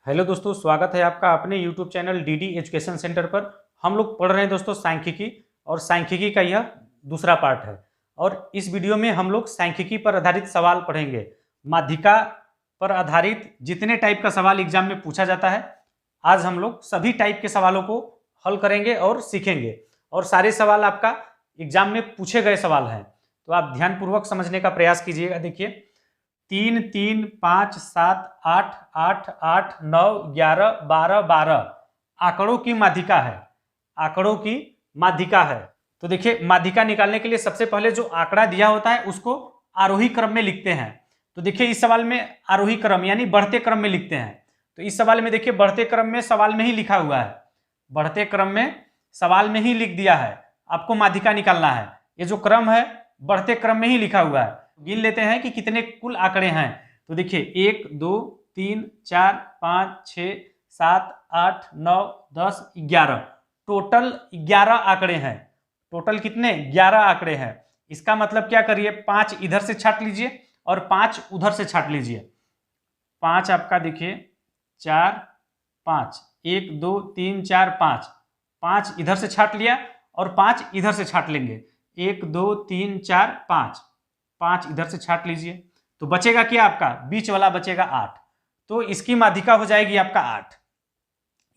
Hello दोस्तों, स्वागत है आपका अपने YouTube channel DD education centre पर। हम लोग पढ़ रहे हैं दोस्तों सांख्यिकी, और सांख्यिकी का यह दूसरा पार्ट है। और इस वीडियो में हम लोग सांख्यिकी पर आधारित सवाल पढ़ेंगे। माध्यिका पर आधारित जितने टाइप का सवाल एग्जाम में पूछा जाता है, आज हम लोग सभी टाइप के सवालों को हल करेंगे और सीखेंगे। और सारे सवाल आपका एग्जाम में पूछे गए सवाल हैं, तो आप ध्यानपूर्वक समझने का प्रयास कीजिएगा। देखिए, 3 3 5 7 8 8 8 9 11 12 12 आंकड़ों की माध्यिका है। आंकड़ों की माध्यिका है। तो देखिए, माध्यिका निकालने के लिए सबसे पहले जो आंकड़ा दिया होता है उसको आरोही क्रम में लिखते हैं। तो देखिए, इस सवाल में आरोही क्रम यानी बढ़ते क्रम में लिखते हैं। तो इस सवाल में देखिए, बढ़ते क्रम में सवाल में ही लिखा हुआ है, बढ़ते क्रम में सवाल में ही लिख दिया है। आपको माध्यिका निकालना है। ये जो क्रम है बढ़ते क्रम में ही लिखा हुआ है। गिन लेते हैं कि कितने कुल आंकड़े हैं। तो देखिए, 1 2 3 4 5 6 7 8 9 10 11 टोटल 11 आंकड़े हैं। टोटल कितने? 11 आंकड़े हैं। इसका मतलब क्या करिए, 5 इधर से छाट लीजिए और 5 उधर से छाट लीजिए। 5 आपका देखिए 4 5 1 2 3 4 5 5 इधर से छाट लिया और 5 इधर से छाट लेंगे। 1 2 3 4 5 5 इधर से छाट लीजिए, तो बचेगा क्या आपका? बीच वाला बचेगा 8। तो इसकी माध्यिका हो जाएगी आपका 8।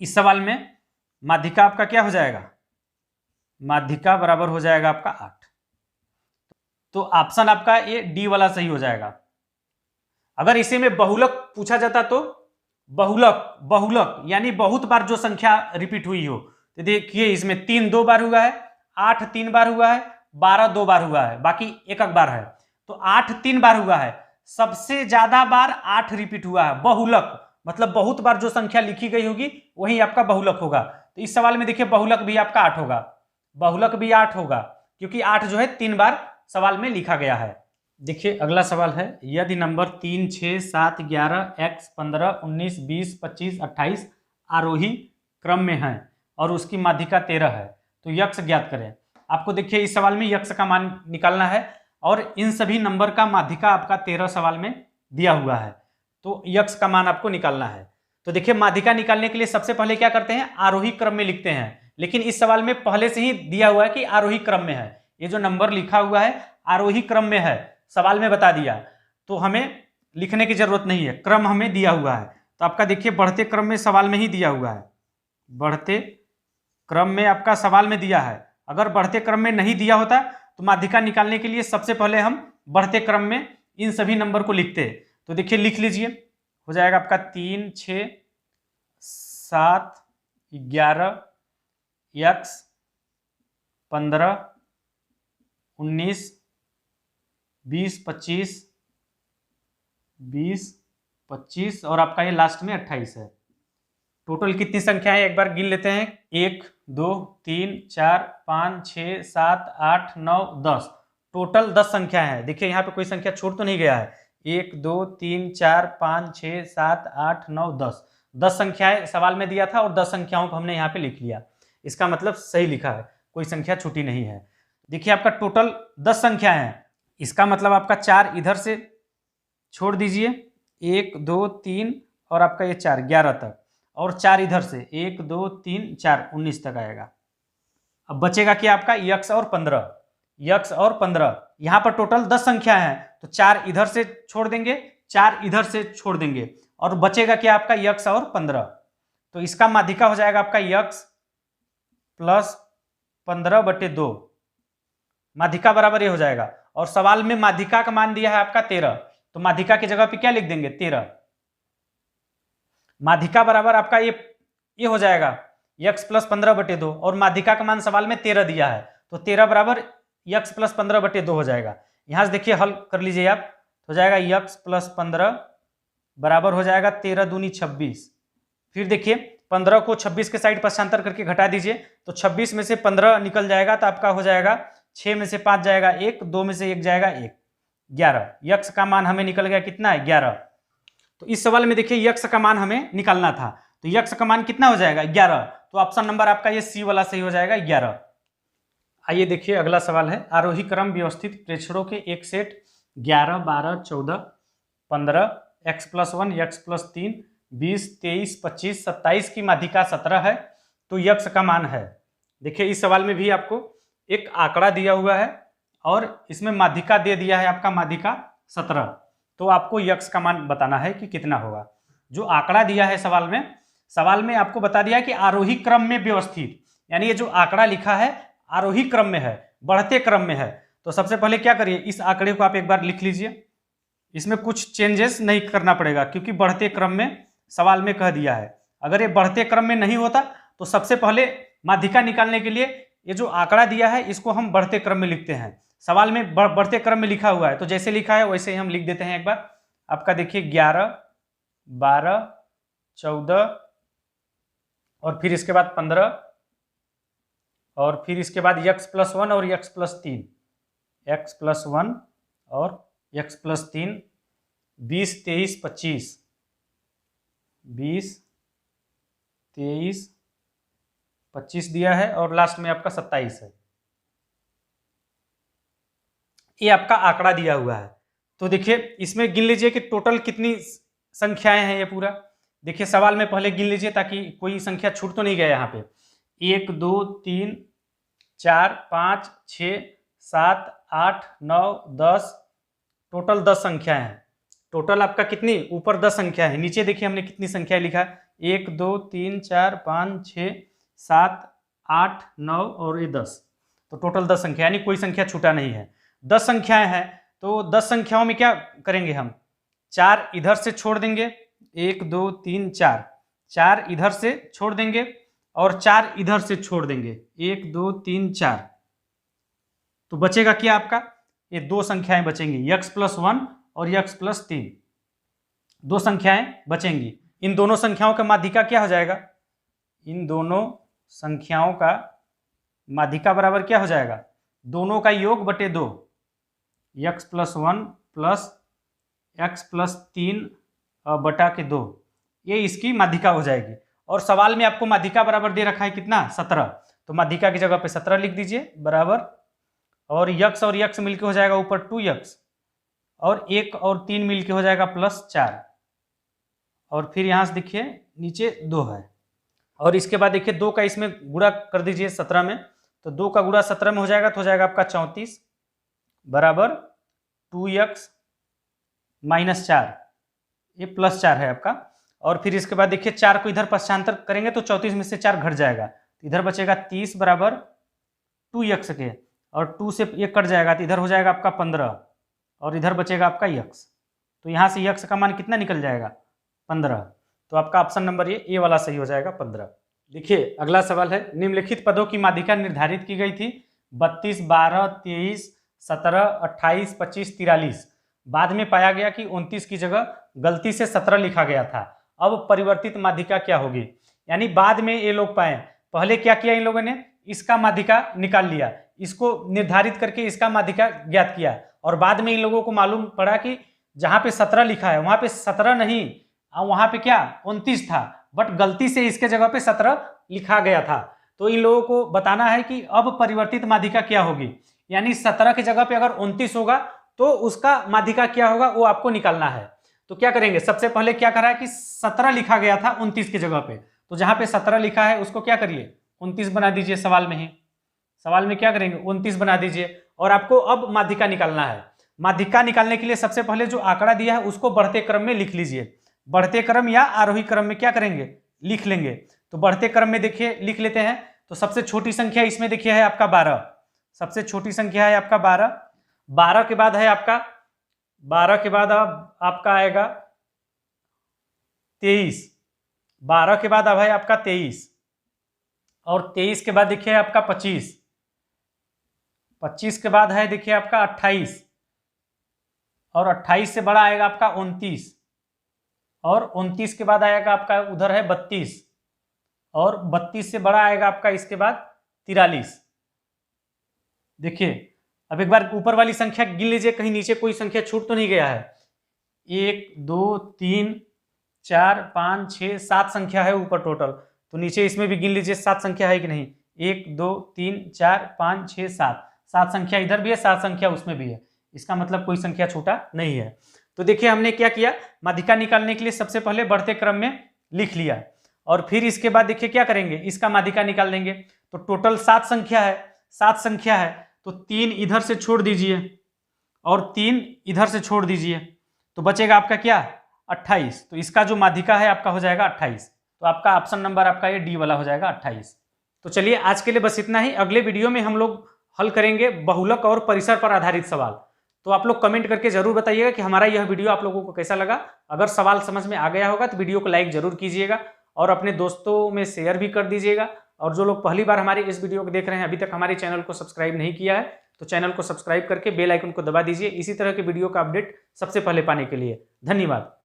इस सवाल में माध्यिका आपका क्या हो जाएगा? माध्यिका बराबर हो जाएगा आपका 8। तो ऑप्शन आपका ये डी वाला सही हो जाएगा। अगर इसे में बहुलक पूछा जाता तो बहुलक, बहुलक यानी बहुत बार जो संख्या रिपीट हुई हो, तो देखिए इसमें 3 2 बार हुआ है, 8 3 बार हुआ है, 12 2 बार हुआ है, बाकी एक बार है। तो 8 3 बार हुआ है, सबसे ज्यादा बार 8 रिपीट हुआ है। बहुलक मतलब बहुत बार जो संख्या लिखी गई होगी वही आपका बहुलक होगा। तो इस सवाल में देखिए, बहुलक भी आपका 8 होगा। बहुलक भी 8 होगा, क्योंकि 8 जो है 3 बार सवाल में लिखा गया है। देखिए, अगला सवाल है, यदि नंबर 3 6 7 11 x 15 19 20 25 28 आरोही क्रम में है और उसकी माध्यिका 13 है, तो यक्ष ज्ञात करें। आपको देखिए, इस सवाल में यक्ष का मान निकालना है और इन सभी नंबर का माध्यिका आपका 13 सवाल में दिया हुआ है, तो यक्ष का मान आपको निकालना है। तो देखिए, माध्यिका निकालने के लिए सबसे पहले क्या करते हैं, आरोही क्रम में लिखते हैं। लेकिन इस सवाल में पहले से ही दिया हुआ है कि आरोही क्रम में है। ये जो नंबर लिखा हुआ है आरोही क्रम में है, सवाल में बता दिया, तो हमें लिखने की जरूरत नहीं है, क्रम हमें दिया हुआ है। तो आपका देखिए, बढ़ते क्रम में सवाल में ही दिया हुआ है, बढ़ते क्रम में आपका सवाल में दिया है। अगर बढ़ते क्रम में नहीं दिया होता तो माध्यिका निकालने के लिए सबसे पहले हम बढ़ते क्रम में इन सभी नंबर को लिखते हैं। तो देखिए, लिख लीजिए, हो जाएगा आपका 3 6 7 11 x 15 19 20 25 और आपका ये लास्ट में 28 है। टोटल कितनी संख्या है एक बार गिन लेते हैं। 1 2 3 4 5 6 7 8 9 10 टोटल 10 संख्या है। देखिए, यहाँ पे कोई संख्या छूट तो नहीं गया है। 1 2 3 4 5 6 7 8 9 10 10 संख्याएं सवाल में दिया था और 10 संख्याओं को हमने यहाँ पे लिख लिया। इसका मतलब सही लिखा है, कोई संख्या छूटी नहीं है। देखिए, आपका टोटल 10 संख्या है। इसका मतलब आपका 4 इधर से छोड़ दीजिए, 1 2 3 और आपका ये 4 11 तक, और 4 इधर से 1 2 3 4 19 तक आएगा। अब बचेगा क्या आपका? यक्ष और 15। यक्ष और 15, यहां पर टोटल 10 संख्या है, तो 4 इधर से छोड़ देंगे, 4 इधर से छोड़ देंगे, और बचेगा क्या आपका? यक्ष और 15। तो इसका माध्यिका हो जाएगा आपका यक्ष प्लस 15/2। माध्यिका बराबर ये हो जाएगा। और सवाल में माध्यिका का मान दिया है आपका 13, तो माध्यिका की जगह पे क्या लिख देंगे? 13। माध्यिका बराबर आपका ये हो जाएगा यक्ष प्लस 15/2, और माध्यिका का मान सवाल में 13 दिया है, तो 13 बराबर यक्ष प्लस 15/2 हो जाएगा। यहां से देखिए, हल कर लीजिए आप, हो जाएगा यक्ष प्लस 15 बराबर हो जाएगा 13 दूनी 26। फिर देखिए, 15 को 26 के साइड पक्षांतर करके घटा दीजिए, तो 26 में से 15 निकल जाएगा, तो आपका हो जाएगा 6 में से 5 जाएगा 1, 2 में से 1 जाएगा 1, 11। यक्ष का मान हमें निकल गया कितना है? 11। तो इस सवाल में देखिए, यक्ष का मान हमें निकालना था, तो यक्ष का मान कितना हो जाएगा? 11। तो ऑप्शन नंबर आपका ये सी वाला सही हो जाएगा, 11। आइए देखिए, अगला सवाल है, आरोही क्रम व्यवस्थित प्रेक्षणों के एक सेट 11 12 14 15 x+1 x+3 20, 23, 25, 27 की माध्यिका 17 है, तो यक्ष का मान है। देखिए इस सवाल में भी आपको एक आंकड़ा दिया हुआ है और इसमें माध्यिका दे दिया है आपका माध्यिका 17, तो आपको यक्ष का मान बताना है कि कितना होगा। जो आंकड़ा दिया है सवाल में आपको बता दिया कि आरोही क्रम में व्यवस्थित, यानी ये जो आंकड़ा लिखा है आरोही क्रम में है, बढ़ते क्रम में है। तो सबसे पहले क्या करिए, इस आंकड़े को आप एक बार लिख लीजिए, इसमें कुछ चेंजेस नहीं करना पड़ेगा क्योंकि बढ़ते क्रम में सवाल में कह दिया है। अगर ये बढ़ते क्रम में नहीं होता तो सबसे पहले माध्यिका निकालने के लिए ये जो आंकड़ा दिया है इसको हम बढ़ते क्रम में लिखते हैं। सवाल में बढ़ते क्रम में लिखा हुआ है, तो जैसे लिखा है वैसे ही हम लिख देते हैं। एक बार आपका देखिए 11, 12, 14 और फिर इसके बाद 15 और फिर इसके बाद x+1 और x+3, x+1 और x+3, 20, 23, 25, 20, 23, 25 दिया है और लास्ट में आपका 27 है। ये आपका आंकड़ा दिया हुआ है। तो देखिए इसमें गिन लीजिए कि टोटल कितनी संख्याएं हैं ये पूरा। देखिए सवाल में पहले गिन लीजिए ताकि कोई संख्या छूट तो नहीं गया यहाँ पे। 1, 2, 3, 4, 5, 6, 7, 8, 9, 10, टोटल 10 संख्याएं हैं। टोटल आपका कितनी, ऊपर 10 संख्या है, नीचे देखिए हमने कितनी संख्या लिखा है, 1, 2, 3, 4, 5, 6, 7, 8, 9 और ये 10, तो टोटल 10 संख्या, यानी कोई संख्या छूटा नहीं है। 10 संख्याएं हैं तो 10 संख्याओं में क्या करेंगे हम, 4 इधर से छोड़ देंगे, 1, 2, 3, 4, 4 इधर से छोड़ देंगे और 4 इधर से छोड़ देंगे, 1, 2, 3, 4, तो बचेगा क्या आपका, ये 2 संख्याएं बचेंगी, x+1 और x+3, 2 संख्याएं बचेंगी। इन दोनों संख्याओं का माध्यिका क्या हो जाएगा, इन दोनों संख्याओं का माध्यिका बराबर क्या हो जाएगा, दोनों का योग बटे 2, x+1 प्लस x+3 बटा के 2, ये इसकी माध्यिका हो जाएगी। और सवाल में आपको माध्यिका बराबर दे रखा है कितना, 17, तो माध्यिका की जगह पे 17 लिख दीजिए बराबर, और यक्स और यक्स मिलके हो जाएगा ऊपर 2x और 1 और 3 मिलके हो जाएगा +4, और फिर यहाँ से देखिए नीचे 2 है, और इसके बाद देखिए 2 का इसमें गुणा कर दीजिए 17 में, तो 2 का गुणा 17 में हो जाएगा तो हो जाएगा आपका 34 बराबर 2x - 4, ये +4 है आपका। और फिर इसके बाद देखिए 4 को इधर पक्षांतर करेंगे तो 34 में से 4 घट जाएगा, तो इधर बचेगा 30 बराबर 2x के, और 2 से ये कट जाएगा तो इधर हो जाएगा आपका 15 और इधर बचेगा आपका x, तो यहाँ से x का मान कितना निकल जाएगा, 15, तो आपका ऑप्शन नंबर ये वाला सही हो जाएगा 15। देखिए अगला सवाल है, निम्नलिखित पदों की माध्यिका निर्धारित की गई थी 32, 12, 23, 17, 28, 25, 43, बाद में पाया गया कि 29 की जगह गलती से 17 लिखा गया था, अब परिवर्तित माध्यिका क्या होगी। यानी बाद में ये लोग पाए, पहले क्या किया इन लोगों ने, इसका माध्यिका निकाल लिया, इसको निर्धारित करके इसका माध्यिका ज्ञात किया, और बाद में इन लोगों को मालूम पड़ा कि जहाँ पे 17 लिखा है वहां पे 17 नहीं, वहां पे क्या 29 था, बट गलती से इसके जगह पे 17 लिखा गया था। तो इन लोगों को बताना है कि अब परिवर्तित माध्यिका क्या होगी, यानी 17 की जगह पे अगर 29 होगा तो उसका माध्यिका क्या होगा वो आपको निकालना है। तो क्या करेंगे, सबसे पहले क्या करा है कि 17 लिखा गया था 29 की जगह पे, तो जहां पे 17 लिखा है उसको क्या करिए 29 बना दीजिए, सवाल में ही, सवाल में क्या करेंगे 29 बना दीजिए, और आपको अब माध्यिका निकालना है। माध्यिका निकालने के लिए सबसे पहले जो आंकड़ा दिया है उसको बढ़ते क्रम में लिख लीजिए, बढ़ते क्रम या आरोही क्रम में क्या करेंगे लिख लेंगे। तो बढ़ते क्रम में देखिए लिख लेते हैं, तो सबसे छोटी संख्या इसमें देखिए है आपका 12, सबसे छोटी संख्या है आपका 12, 12 के बाद है आपका 12 के बाद अब आपका आएगा 23, 12 के बाद अब है आपका 23, और 23 के बाद देखिए आपका 25, 25 के बाद है देखिए आपका 28, और 28 से बड़ा आएगा आपका 29, और 29 के बाद आएगा आपका उधर है 32, और 32 से बड़ा आएगा आपका इसके बाद 43। देखिए अब एक बार ऊपर वाली संख्या गिन लीजिए, कहीं नीचे कोई संख्या छूट तो नहीं गया है, 1, 2, 3, 4, 5, 6, 7 संख्या है ऊपर टोटल, तो नीचे इसमें भी गिन लीजिए 7 संख्या है कि नहीं, 1, 2, 3, 4, 5, 6, 7, 7 संख्या इधर भी है, 7 संख्या उसमें भी है, इसका मतलब कोई संख्या छूटा नहीं है। तो देखिए हमने क्या किया, माध्यिका निकालने के लिए सबसे पहले बढ़ते क्रम में लिख लिया। और फिर इसके बाद देखिए क्या करेंगे, इसका माध्यिका निकाल देंगे। तो टोटल 7 संख्या है, 7 संख्या है, तो 3 इधर से छोड़ दीजिए और 3 इधर से छोड़ दीजिए, तो बचेगा आपका क्या 28। तो इसका जो माध्यिका है आपका हो जाएगा 28। तो आपका ऑप्शन नंबर आपका ये डी वाला हो जाएगा 28। तो चलिए आज के लिए बस इतना ही। अगले वीडियो में हम लोग हल करेंगे बहुलक और परिसर पर आधारित सवाल। तो आप लोग कमेंट करके जरूर बताइएगा कि हमारा यह वीडियो आप लोगों को कैसा लगा। अगर सवाल समझ में आ गया होगा तो वीडियो को लाइक जरूर कीजिएगा और अपने दोस्तों में शेयर भी कर दीजिएगा। और जो लोग पहली बार हमारे इस वीडियो को देख रहे हैं, अभी तक हमारे चैनल को सब्सक्राइब नहीं किया है, तो चैनल को सब्सक्राइब करके बेल आइकन को दबा दीजिए इसी तरह के वीडियो का अपडेट सबसे पहले पाने के लिए। धन्यवाद।